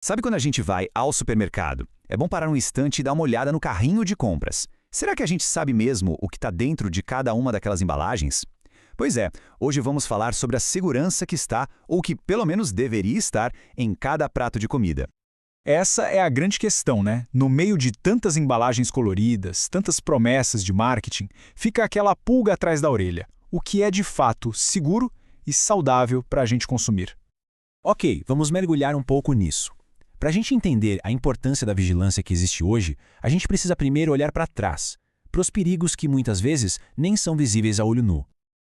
Sabe quando a gente vai ao supermercado? É bom parar um instante e dar uma olhada no carrinho de compras. Será que a gente sabe mesmo o que está dentro de cada uma daquelas embalagens? Pois é, hoje vamos falar sobre a segurança que está, ou que pelo menos deveria estar, em cada prato de comida. Essa é a grande questão, né? No meio de tantas embalagens coloridas, tantas promessas de marketing, fica aquela pulga atrás da orelha. O que é de fato seguro e saudável para a gente consumir? Ok, vamos mergulhar um pouco nisso. Para a gente entender a importância da vigilância que existe hoje, a gente precisa primeiro olhar para trás, para os perigos que muitas vezes nem são visíveis a olho nu.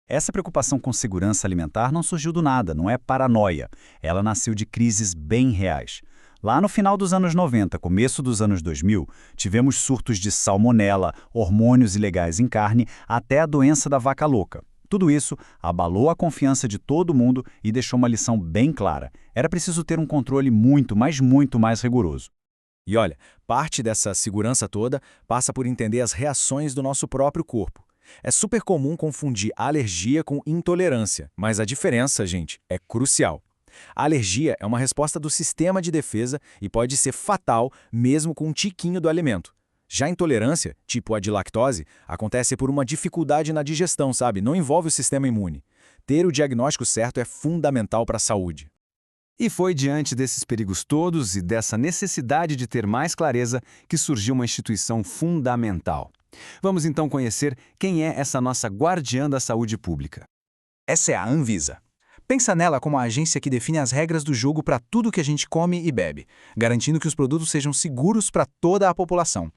Essa preocupação com segurança alimentar não surgiu do nada, não é paranoia. Ela nasceu de crises bem reais. Lá no final dos anos 90, começo dos anos 2000, tivemos surtos de salmonela, hormônios ilegais em carne, até a doença da vaca louca. Tudo isso abalou a confiança de todo mundo e deixou uma lição bem clara. Era preciso ter um controle muito, mas muito mais rigoroso. E olha, parte dessa segurança toda passa por entender as reações do nosso próprio corpo. É super comum confundir alergia com intolerância, mas a diferença, gente, é crucial. A alergia é uma resposta do sistema de defesa e pode ser fatal mesmo com um tiquinho do alimento. Já a intolerância, tipo a de lactose, acontece por uma dificuldade na digestão, sabe? Não envolve o sistema imune. Ter o diagnóstico certo é fundamental para a saúde. E foi diante desses perigos todos e dessa necessidade de ter mais clareza que surgiu uma instituição fundamental. Vamos então conhecer quem é essa nossa guardiã da saúde pública. Essa é a Anvisa. Pensa nela como a agência que define as regras do jogo para tudo que a gente come e bebe, garantindo que os produtos sejam seguros para toda a população.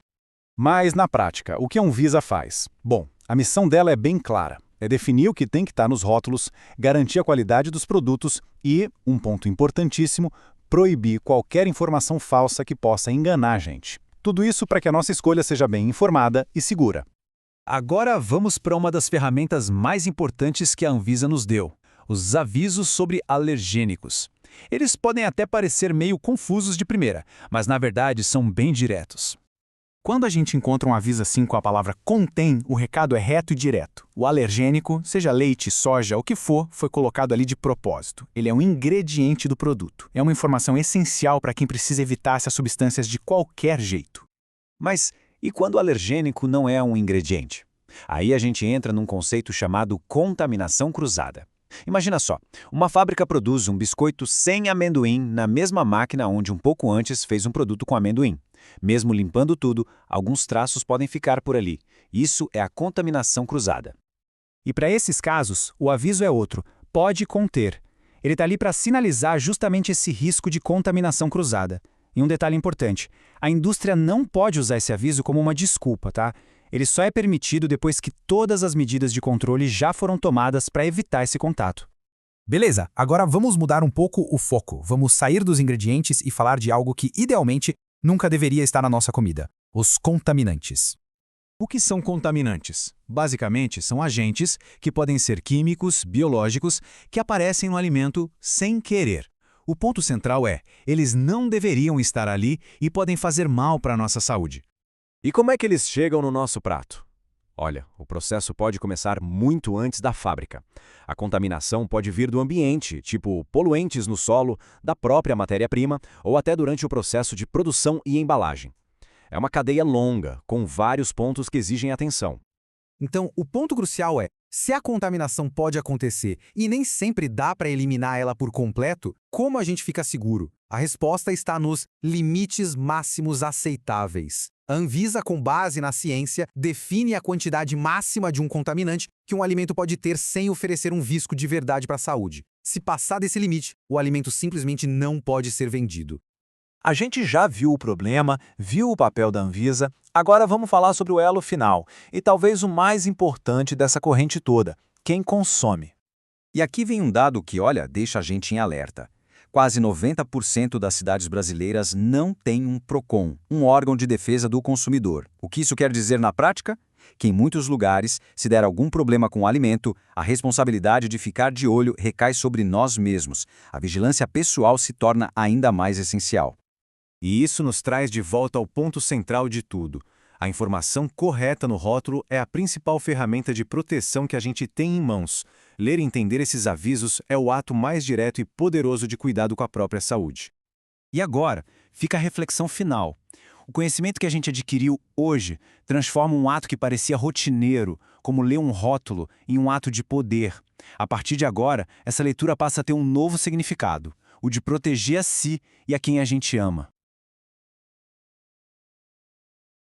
Mas, na prática, o que a Anvisa faz? Bom, a missão dela é bem clara. É definir o que tem que estar nos rótulos, garantir a qualidade dos produtos e, um ponto importantíssimo, proibir qualquer informação falsa que possa enganar a gente. Tudo isso para que a nossa escolha seja bem informada e segura. Agora vamos para uma das ferramentas mais importantes que a Anvisa nos deu: os avisos sobre alergênicos. Eles podem até parecer meio confusos de primeira, mas na verdade são bem diretos. Quando a gente encontra um aviso assim com a palavra contém, o recado é reto e direto. O alergênico, seja leite, soja, o que for, foi colocado ali de propósito. Ele é um ingrediente do produto. É uma informação essencial para quem precisa evitar essas substâncias de qualquer jeito. Mas e quando o alergênico não é um ingrediente? Aí a gente entra num conceito chamado contaminação cruzada. Imagina só, uma fábrica produz um biscoito sem amendoim na mesma máquina onde um pouco antes fez um produto com amendoim. Mesmo limpando tudo, alguns traços podem ficar por ali. Isso é a contaminação cruzada. E para esses casos, o aviso é outro: pode conter. Ele está ali para sinalizar justamente esse risco de contaminação cruzada. E um detalhe importante: a indústria não pode usar esse aviso como uma desculpa, tá? Ele só é permitido depois que todas as medidas de controle já foram tomadas para evitar esse contato. Beleza, agora vamos mudar um pouco o foco. Vamos sair dos ingredientes e falar de algo que, idealmente, nunca deveria estar na nossa comida: os contaminantes. O que são contaminantes? Basicamente, são agentes que podem ser químicos, biológicos, que aparecem no alimento sem querer. O ponto central é: eles não deveriam estar ali e podem fazer mal para a nossa saúde. E como é que eles chegam no nosso prato? Olha, o processo pode começar muito antes da fábrica. A contaminação pode vir do ambiente, tipo poluentes no solo, da própria matéria-prima ou até durante o processo de produção e embalagem. É uma cadeia longa, com vários pontos que exigem atenção. Então, o ponto crucial é: se a contaminação pode acontecer e nem sempre dá para eliminar ela por completo, como a gente fica seguro? A resposta está nos limites máximos aceitáveis. A Anvisa, com base na ciência, define a quantidade máxima de um contaminante que um alimento pode ter sem oferecer um risco de verdade para a saúde. Se passar desse limite, o alimento simplesmente não pode ser vendido. A gente já viu o problema, viu o papel da Anvisa, agora vamos falar sobre o elo final, e talvez o mais importante dessa corrente toda: quem consome. E aqui vem um dado que, olha, deixa a gente em alerta. Quase 90% das cidades brasileiras não têm um PROCON, um órgão de defesa do consumidor. O que isso quer dizer na prática? Que em muitos lugares, se der algum problema com o alimento, a responsabilidade de ficar de olho recai sobre nós mesmos. A vigilância pessoal se torna ainda mais essencial. E isso nos traz de volta ao ponto central de tudo. A informação correta no rótulo é a principal ferramenta de proteção que a gente tem em mãos. Ler e entender esses avisos é o ato mais direto e poderoso de cuidado com a própria saúde. E agora, fica a reflexão final. O conhecimento que a gente adquiriu hoje transforma um ato que parecia rotineiro, como ler um rótulo, em um ato de poder. A partir de agora, essa leitura passa a ter um novo significado, o de proteger a si e a quem a gente ama.